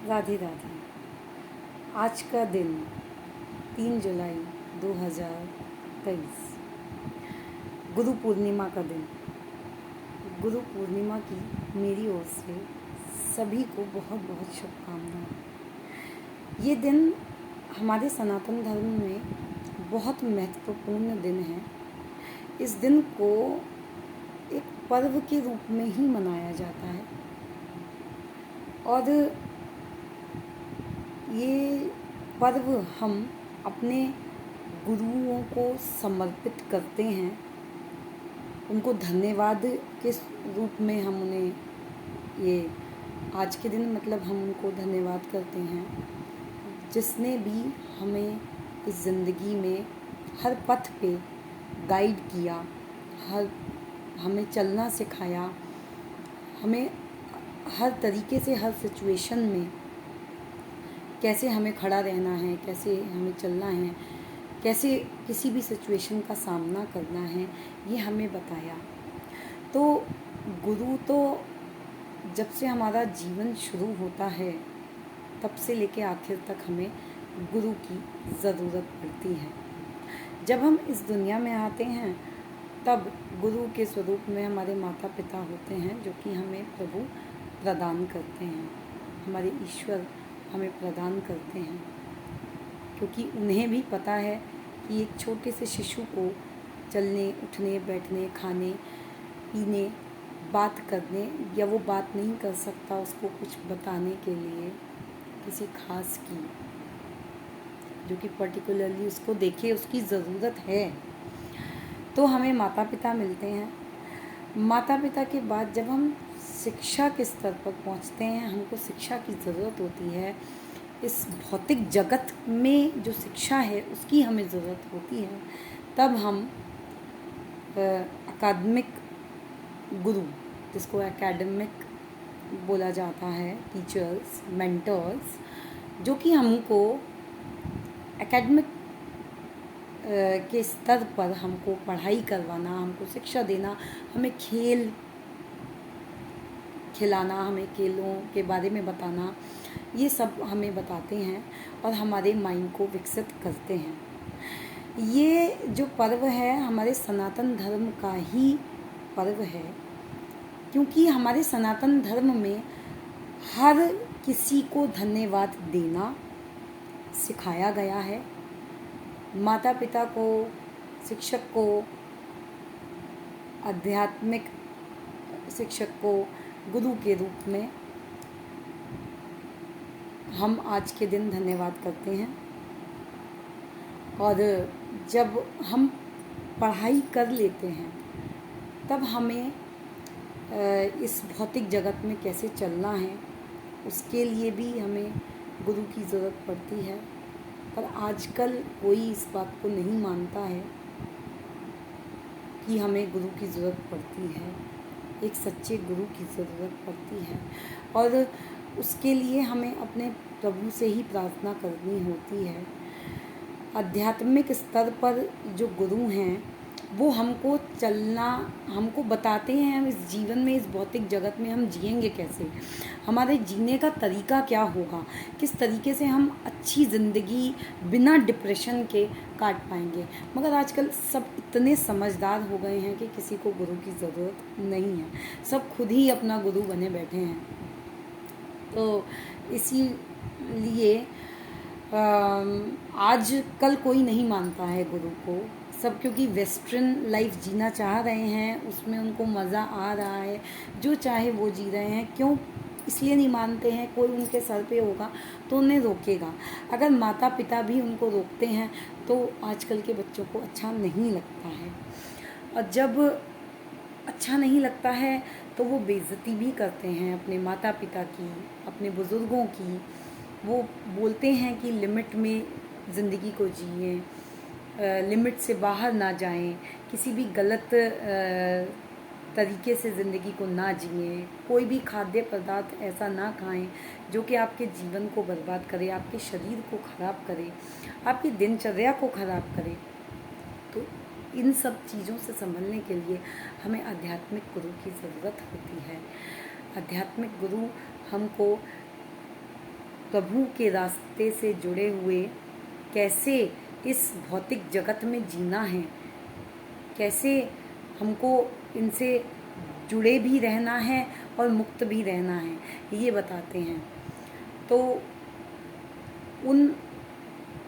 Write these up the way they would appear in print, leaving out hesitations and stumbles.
राधे राधे। आज का दिन 3 जुलाई 2023, गुरु पूर्णिमा का दिन। गुरु पूर्णिमा की मेरी ओर से सभी को बहुत बहुत शुभकामनाएं। ये दिन हमारे सनातन धर्म में बहुत महत्वपूर्ण दिन है। इस दिन को एक पर्व के रूप में ही मनाया जाता है और ये पर्व हम अपने गुरुओं को समर्पित करते हैं। उनको धन्यवाद के रूप में हम उन्हें ये आज के दिन हम उनको धन्यवाद करते हैं, जिसने भी हमें इस ज़िंदगी में हर पथ पे गाइड किया, हमें चलना सिखाया, हमें हर तरीके से हर सिचुएशन में कैसे हमें खड़ा रहना है, कैसे हमें चलना है, कैसे किसी भी सिचुएशन का सामना करना है, ये हमें बताया। तो गुरु तो जब से हमारा जीवन शुरू होता है तब से लेके आखिर तक हमें गुरु की ज़रूरत पड़ती है। जब हम इस दुनिया में आते हैं तब गुरु के स्वरूप में हमारे माता पिता होते हैं, जो कि हमें प्रभु प्रदान करते हैं, हमारे ईश्वर हमें प्रदान करते हैं, क्योंकि उन्हें भी पता है कि एक छोटे से शिशु को चलने, उठने, बैठने, खाने, पीने, बात करने या वो बात नहीं कर सकता, उसको कुछ बताने के लिए किसी खास की, जो कि पर्टिकुलरली उसको देखे, उसकी ज़रूरत है, तो हमें माता पिता मिलते हैं। माता पिता के बाद जब हम शिक्षा के स्तर पर पहुंचते हैं, हमको शिक्षा की ज़रूरत होती है। इस भौतिक जगत में जो शिक्षा है उसकी हमें ज़रूरत होती है। तब हम अकादमिक गुरु, जिसको एकेडमिक बोला जाता है, टीचर्स, मेंटर्स, जो कि हमको एकेडमिक के स्तर पर हमको पढ़ाई करवाना, हमको शिक्षा देना, हमें खेल खिलाना, हमें खेलों के बारे में बताना, ये सब हमें बताते हैं और हमारे माइंड को विकसित करते हैं। ये जो पर्व है हमारे सनातन धर्म का ही पर्व है, क्योंकि हमारे सनातन धर्म में हर किसी को धन्यवाद देना सिखाया गया है। माता पिता को, शिक्षक को, आध्यात्मिक शिक्षक को गुरु के रूप में हम आज के दिन धन्यवाद करते हैं। और जब हम पढ़ाई कर लेते हैं तब हमें इस भौतिक जगत में कैसे चलना है, उसके लिए भी हमें गुरु की ज़रूरत पड़ती है। पर आजकल कोई इस बात को नहीं मानता है कि हमें गुरु की ज़रूरत पड़ती है, एक सच्चे गुरु की ज़रूरत पड़ती है। और उसके लिए हमें अपने प्रभु से ही प्रार्थना करनी होती है। आध्यात्मिक स्तर पर जो गुरु हैं वो हमको चलना, हमको बताते हैं हम इस जीवन में, इस भौतिक जगत में हम जिएंगे कैसे, हमारे जीने का तरीका क्या होगा, किस तरीके से हम अच्छी ज़िंदगी बिना डिप्रेशन के काट पाएंगे। मगर आजकल सब इतने समझदार हो गए हैं कि किसी को गुरु की ज़रूरत नहीं है, सब खुद ही अपना गुरु बने बैठे हैं। तो इसीलिए आज कल कोई नहीं मानता है गुरु को, सब क्योंकि वेस्टर्न लाइफ जीना चाह रहे हैं, उसमें उनको मज़ा आ रहा है, जो चाहे वो जी रहे हैं। क्यों इसलिए नहीं मानते हैं? कोई उनके सर पे होगा तो उन्हें रोकेगा। अगर माता पिता भी उनको रोकते हैं तो आजकल के बच्चों को अच्छा नहीं लगता है, और जब अच्छा नहीं लगता है तो वो बेइज्जती भी करते हैं अपने माता पिता की, अपने बुज़ुर्गों की। वो बोलते हैं कि लिमिट में ज़िंदगी को जिए, लिमिट से बाहर ना जाएं, किसी भी गलत तरीके से ज़िंदगी को ना जिए, कोई भी खाद्य पदार्थ ऐसा ना खाएं जो कि आपके जीवन को बर्बाद करे, आपके शरीर को ख़राब करे, आपकी दिनचर्या को ख़राब करे। तो इन सब चीज़ों से संभलने के लिए हमें आध्यात्मिक गुरु की ज़रूरत होती है। आध्यात्मिक गुरु हमको प्रभु के रास्ते से जुड़े हुए कैसे इस भौतिक जगत में जीना है, कैसे हमको इनसे जुड़े भी रहना है और मुक्त भी रहना है, ये बताते हैं। तो उन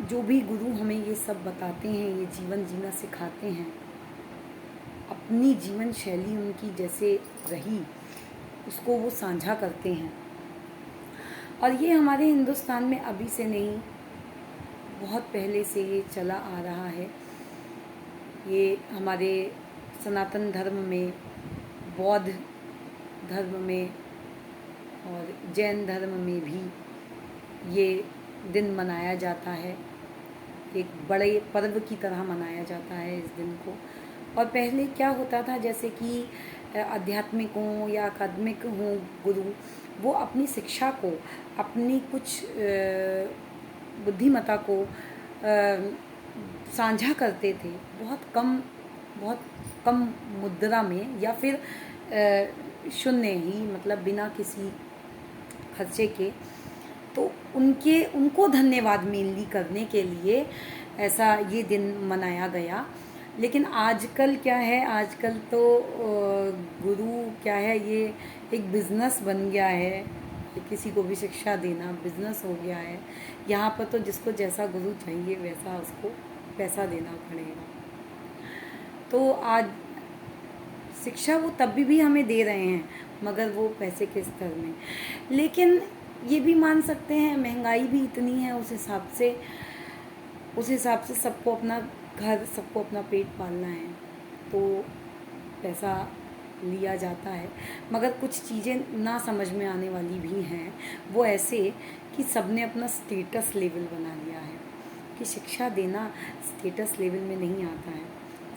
जो भी गुरु हमें ये सब बताते हैं, ये जीवन जीना सिखाते हैं, अपनी जीवन शैली उनकी जैसे रही उसको वो साझा करते हैं। और ये हमारे हिंदुस्तान में अभी से नहीं, बहुत पहले से ये चला आ रहा है। ये हमारे सनातन धर्म में, बौद्ध धर्म में और जैन धर्म में भी ये दिन मनाया जाता है, एक बड़े पर्व की तरह मनाया जाता है इस दिन को। और पहले क्या होता था, जैसे कि आध्यात्मिक हों या अकादमिक हों गुरु, वो अपनी शिक्षा को, अपनी कुछ बुद्धिमत्ता को साझा करते थे बहुत कम मुद्रा में, या फिर शून्य ही, मतलब बिना किसी खर्चे के। तो उनको धन्यवाद मेनली करने के लिए ऐसा ये दिन मनाया गया। लेकिन आजकल क्या है, आजकल तो गुरु क्या है, ये एक बिज़नेस बन गया है। किसी को भी शिक्षा देना बिज़नेस हो गया है। यहाँ पर तो जिसको जैसा गुरु चाहिए वैसा उसको पैसा देना पड़ेगा। तो आज शिक्षा वो तब भी हमें दे रहे हैं, मगर वो पैसे के स्तर में। लेकिन ये भी मान सकते हैं, महंगाई भी इतनी है, उस हिसाब से सबको अपना घर, सबको अपना पेट पालना है, तो पैसा लिया जाता है। मगर कुछ चीज़ें ना समझ में आने वाली भी हैं, वो ऐसे कि सबने अपना स्टेटस लेवल बना लिया है कि शिक्षा देना स्टेटस लेवल में नहीं आता है।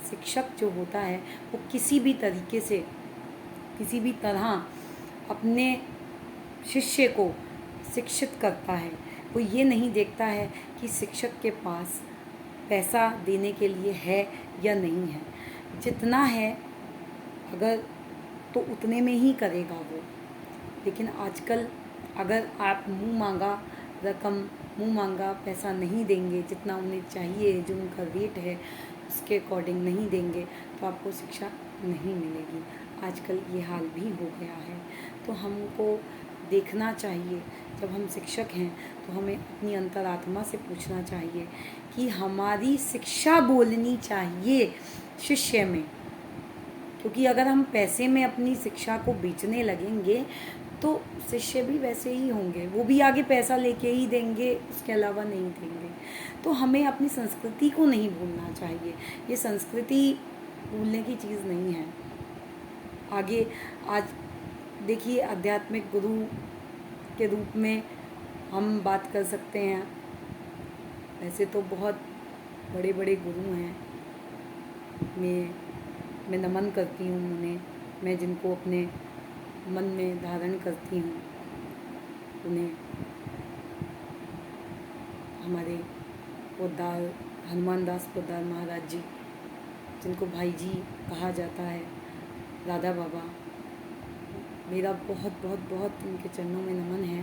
शिक्षक जो होता है वो किसी भी तरीके से, किसी भी तरह अपने शिष्य को शिक्षित करता है। वो ये नहीं देखता है कि शिक्षक के पास पैसा देने के लिए है या नहीं है। जितना है अगर तो उतने में ही करेगा वो। लेकिन आजकल अगर आप मुँह मांगा पैसा नहीं देंगे, जितना उन्हें चाहिए, जो उनका रेट है उसके अकॉर्डिंग नहीं देंगे, तो आपको शिक्षा नहीं मिलेगी। आजकल ये हाल भी हो गया है। तो हमको देखना चाहिए, जब हम शिक्षक हैं तो हमें अपनी अंतरात्मा से पूछना चाहिए कि हमारी शिक्षा बोलनी चाहिए शिष्य में। क्योंकि अगर हम पैसे में अपनी शिक्षा को बेचने लगेंगे तो शिष्य भी वैसे ही होंगे, वो भी आगे पैसा लेके ही देंगे, उसके अलावा नहीं देंगे। तो हमें अपनी संस्कृति को नहीं भूलना चाहिए। ये संस्कृति भूलने की चीज़ नहीं है। आगे आज देखिए, आध्यात्मिक गुरु के रूप में हम बात कर सकते हैं। वैसे तो बहुत बड़े बड़े गुरु हैं, मैं नमन करती हूँ उन्हें। मैं जिनको अपने मन में धारण करती हूँ उन्हें, हमारे पोद्दार हनुमान दास पोद्दार महाराज जी, जिनको भाई जी कहा जाता है, राधा बाबा, मेरा बहुत बहुत बहुत उनके चरणों में नमन है।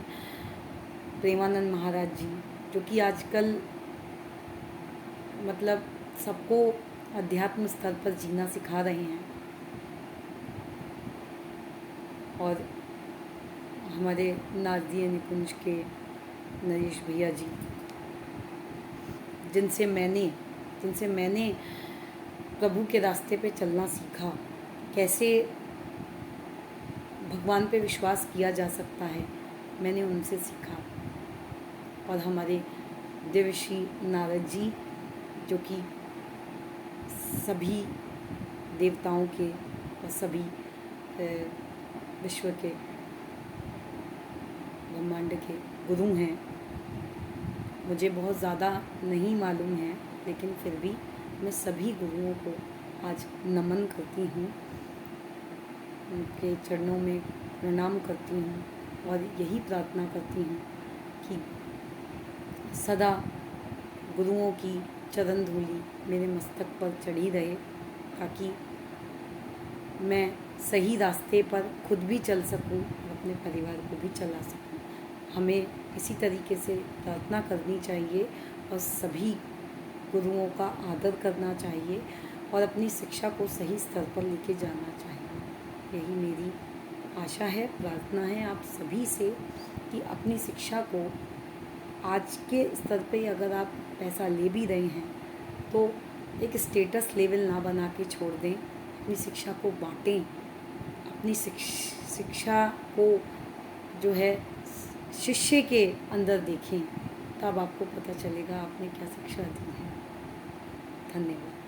प्रेमानंद महाराज जी, जो कि आजकल मतलब सबको अध्यात्म स्तर पर जीना सिखा रहे हैं। और हमारे नारदीय निकुंज के नरेश भैया जी, जिनसे मैंने प्रभु के रास्ते पे चलना सीखा, कैसे भगवान पे विश्वास किया जा सकता है, मैंने उनसे सीखा। और हमारे देवर्षि नारद जी, जो कि सभी देवताओं के और सभी विश्व के ब्रह्मांड के गुरु हैं। मुझे बहुत ज़्यादा नहीं मालूम है, लेकिन फिर भी मैं सभी गुरुओं को आज नमन करती हूँ, उनके चरणों में प्रणाम करती हूँ और यही प्रार्थना करती हूँ कि सदा गुरुओं की चरण धूलि मेरे मस्तक पर चढ़ी रहे, ताकि मैं सही रास्ते पर खुद भी चल सकूं और अपने परिवार को भी चला सकूं। हमें इसी तरीके से प्रार्थना करनी चाहिए और सभी गुरुओं का आदर करना चाहिए और अपनी शिक्षा को सही स्तर पर लेके जाना चाहिए। यही मेरी आशा है, प्रार्थना है आप सभी से कि अपनी शिक्षा को आज के स्तर पे अगर आप पैसा ले भी रहे हैं तो एक स्टेटस लेवल ना बना के छोड़ दें, अपनी शिक्षा को बांटें, अपनी शिक्षा को जो है शिष्य के अंदर देखें, तब आपको पता चलेगा आपने क्या शिक्षा दी है। धन्यवाद।